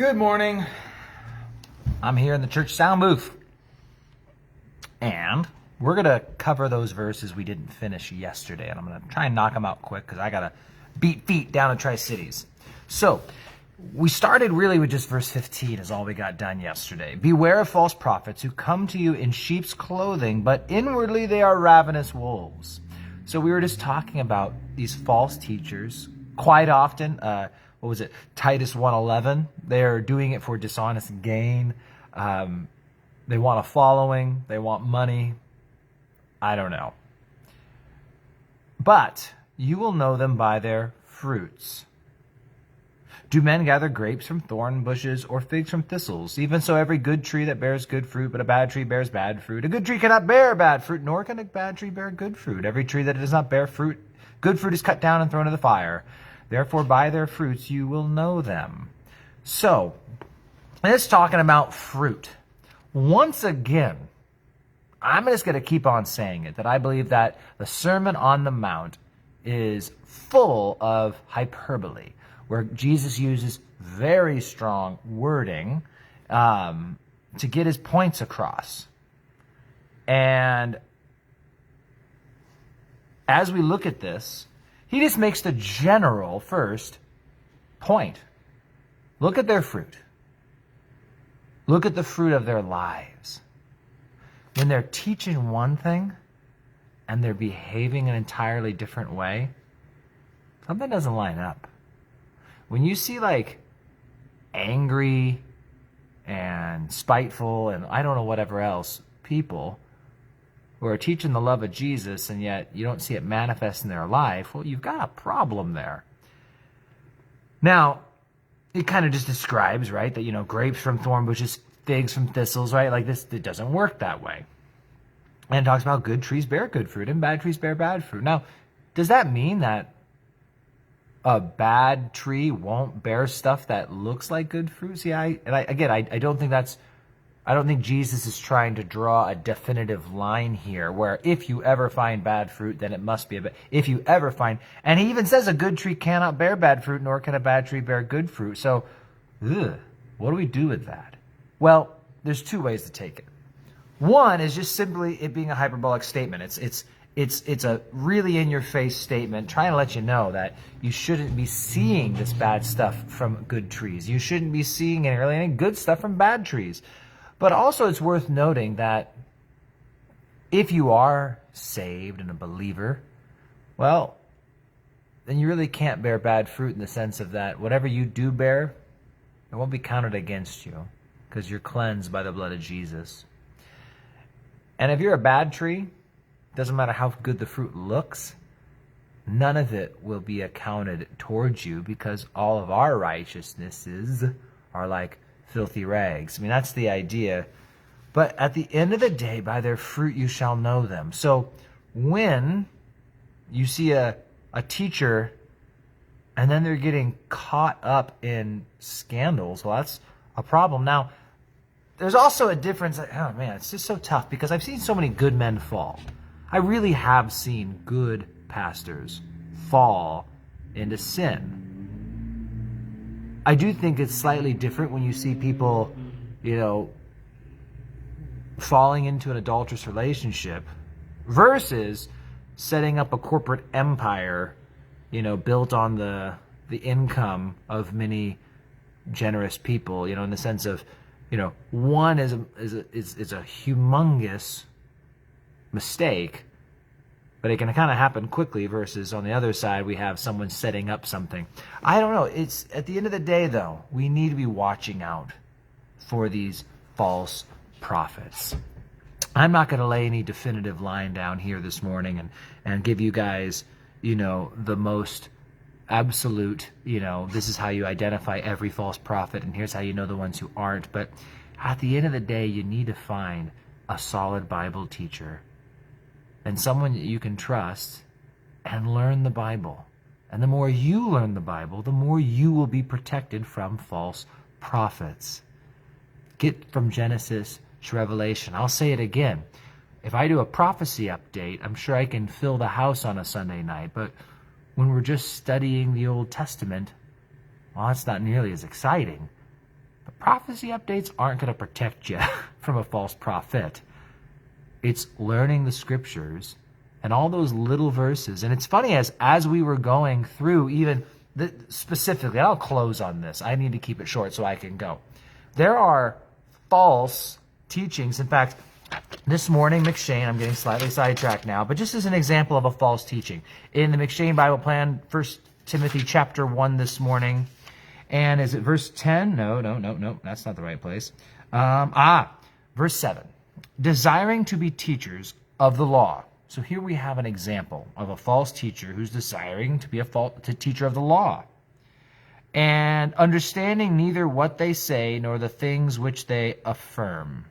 Good morning. I'm here in the church sound booth. And we're going to cover those verses we didn't finish yesterday. And I'm going to try and knock them out quick because I got to beat feet down in Tri-Cities. So we started really with just verse 15 is all we got done yesterday. Beware of false prophets who come to you in sheep's clothing, but inwardly they are ravenous wolves. So we were just talking about these false teachers. Quite often, Titus 1:11. They're doing it for dishonest gain. They want a following. They want money. I don't know. But you will know them by their fruits. Do men gather grapes from thorn bushes or figs from thistles? Even so, every good tree that bears good fruit, but a bad tree bears bad fruit. A good tree cannot bear bad fruit, nor can a bad tree bear good fruit. Every tree that does not bear fruit, good fruit is cut down and thrown into the fire. Therefore, by their fruits you will know them. So, it's talking about fruit. Once again, I'm just going to keep on saying it, that I believe that the Sermon on the Mount is full of hyperbole, where Jesus uses very strong wording to get his points across. And as we look at this, he just makes the general first point. Look at their fruit. Look at the fruit of their lives. When they're teaching one thing and they're behaving an entirely different way, something doesn't line up. When you see like angry and spiteful and I don't know whatever else people who are teaching the love of Jesus and yet you don't see it manifest in their life, well, you've got a problem there. Now, it kind of just describes, right, that, grapes from thorn bushes, figs from thistles, right? Like this, it doesn't work that way. And it talks about good trees bear good fruit and bad trees bear bad fruit. Now, does that mean that a bad tree won't bear stuff that looks like good fruit? See, I don't think Jesus is trying to draw a definitive line here where if you ever find bad fruit, then it must be if you ever find, and he even says a good tree cannot bear bad fruit, nor can a bad tree bear good fruit. So, what do we do with that? Well, there's two ways to take it. One is just simply it being a hyperbolic statement. It's a really in-your-face statement trying to let you know that you shouldn't be seeing this bad stuff from good trees. You shouldn't be seeing any good stuff from bad trees. But also it's worth noting that if you are saved and a believer, well, then you really can't bear bad fruit in the sense of that whatever you do bear, it won't be counted against you because you're cleansed by the blood of Jesus. And if you're a bad tree, doesn't matter how good the fruit looks, none of it will be accounted towards you because all of our righteousnesses are like filthy rags. I mean, that's the idea. But at the end of the day, by their fruit you shall know them. So when you see a teacher and then they're getting caught up in scandals, well, that's a problem. Now, there's also a difference. Oh, man, it's just so tough because I've seen so many good men fall. I really have seen good pastors fall into sin. I do think it's slightly different when you see people, falling into an adulterous relationship versus setting up a corporate empire, built on the income of many generous people, in the sense of, one is a humongous mistake, but it can kind of happen quickly versus on the other side, we have someone setting up something. I don't know. It's at the end of the day, though, we need to be watching out for these false prophets. I'm not going to lay any definitive line down here this morning and give you guys, the most absolute, this is how you identify every false prophet and here's how you know the ones who aren't. But at the end of the day, you need to find a solid Bible teacher and someone that you can trust and learn the Bible. And the more you learn the Bible, the more you will be protected from false prophets. Get from Genesis to Revelation. I'll say it again. If I do a prophecy update, I'm sure I can fill the house on a Sunday night. But when we're just studying the Old Testament, well, it's not nearly as exciting. Prophecy updates aren't going to protect you from a false prophet. It's learning the scriptures and all those little verses. And it's funny, as we were going through even specifically, I'll close on this. I need to keep it short so I can go. There are false teachings. In fact, this morning, McShane, I'm getting slightly sidetracked now, but just as an example of a false teaching. In the McShane Bible Plan, 1 Timothy chapter 1 this morning, and is it verse 10? No, that's not the right place. Verse 7. Desiring to be teachers of the law. So here we have an example of a false teacher who's desiring to be a teacher of the law. And understanding neither what they say nor the things which they affirm.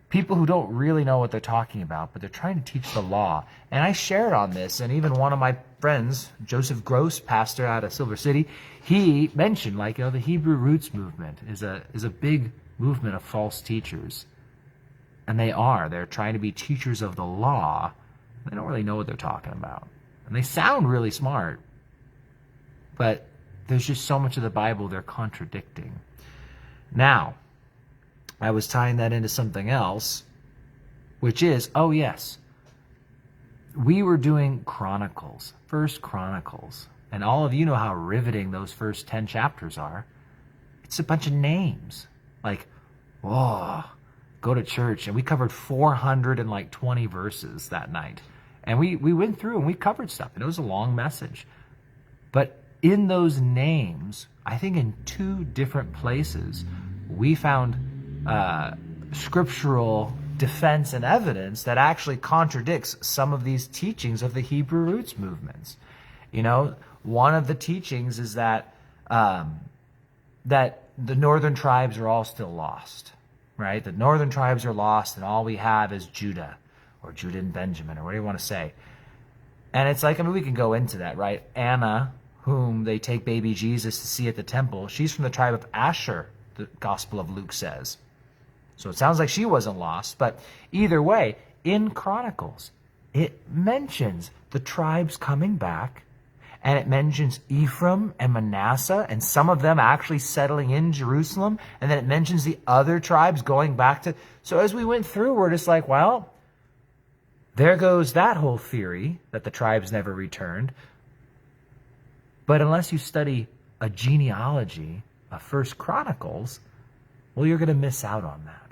People who don't really know what they're talking about, but they're trying to teach the law. And I shared on this, and even one of my friends, Joseph Gross, pastor out of Silver City, he mentioned, the Hebrew Roots movement is a big movement of false teachers. And they're trying to be teachers of the law. They don't really know what they're talking about. And they sound really smart, but there's just so much of the Bible they're contradicting. Now, I was tying that into something else, which is, we were doing Chronicles, First Chronicles, and all of you know how riveting those first 10 chapters are. It's a bunch of names, go to church, and we covered 420 verses that night, and we went through and we covered stuff, and it was a long message. But in those names, I think in 2 different places, we found scriptural defense and evidence that actually contradicts some of these teachings of the Hebrew Roots movements. One of the teachings is that that the northern tribes are all still lost, right? The northern tribes are lost, and all we have is Judah, or Judah and Benjamin, or whatever you want to say. And it's we can go into that, right? Anna, whom they take baby Jesus to see at the temple, she's from the tribe of Asher, the Gospel of Luke says. So it sounds like she wasn't lost, but either way, in Chronicles, it mentions the tribes coming back, and it mentions Ephraim and Manasseh, and some of them actually settling in Jerusalem, and then it mentions the other tribes going back to... So as we went through, we're just there goes that whole theory that the tribes never returned. But unless you study a genealogy of First Chronicles, you're going to miss out on that.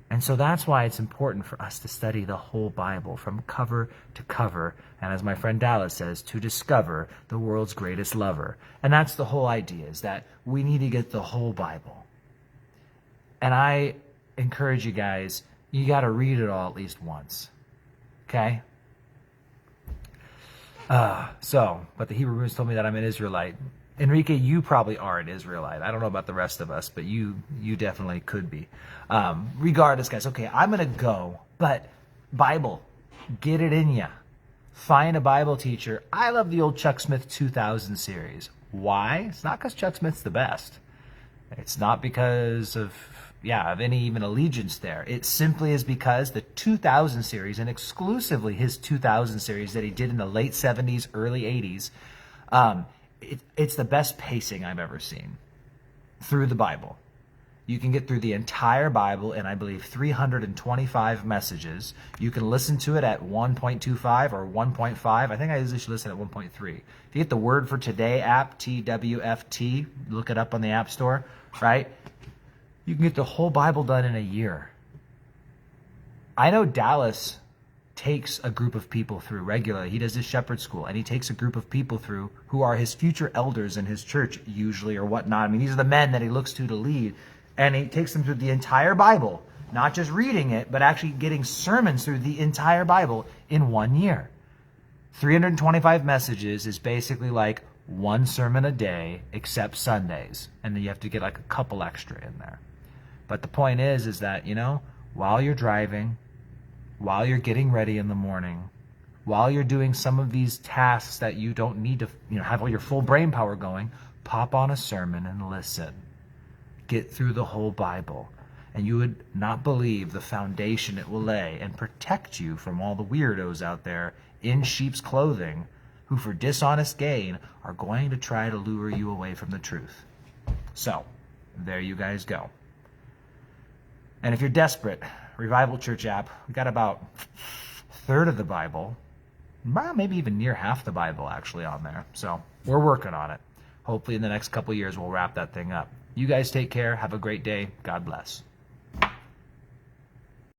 And so that's why it's important for us to study the whole Bible from cover to cover, and as my friend Dallas says, to discover the world's greatest lover. And that's the whole idea, is that we need to get the whole Bible. And I encourage you guys, you got to read it all at least once. Okay? But the Hebrew roots told me that I'm an Israelite. Enrique, you probably are an Israelite. I don't know about the rest of us, but you definitely could be. Regardless, guys, okay, I'm going to go. But Bible, get it in ya. Find a Bible teacher. I love the old Chuck Smith 2000 series. Why? It's not because Chuck Smith's the best. It's not because of any even allegiance there. It simply is because the 2000 series, and exclusively his 2000 series that he did in the late 70s, early 80s, it's the best pacing I've ever seen through the Bible. You can get through the entire Bible in, I believe, 325 messages. You can listen to it at 1.25 or 1.5. I think I usually should listen at 1.3. If you get the Word for Today app, TWFT, look it up on the App Store, right? You can get the whole Bible done in a year. I know Dallas takes a group of people through regularly. He does his shepherd school, and he takes a group of people through who are his future elders in his church, usually, or whatnot. I mean, these are the men that he looks to lead, and he takes them through the entire Bible, not just reading it, but actually getting sermons through the entire Bible in 1 year. 325 messages is basically like one sermon a day, except Sundays, and then you have to get a couple extra in there. But the point is that, while you're driving, while you're getting ready in the morning, while you're doing some of these tasks that you don't need to have all your full brain power going, pop on a sermon and listen. Get through the whole Bible, and you would not believe the foundation it will lay and protect you from all the weirdos out there in sheep's clothing who, for dishonest gain, are going to try to lure you away from the truth. So, there you guys go. And if you're desperate, Revival Church app, we got about a third of the Bible, maybe even near half the Bible actually on there. So we're working on it. Hopefully in the next couple years we'll wrap that thing up. You guys take care. Have a great day. God bless.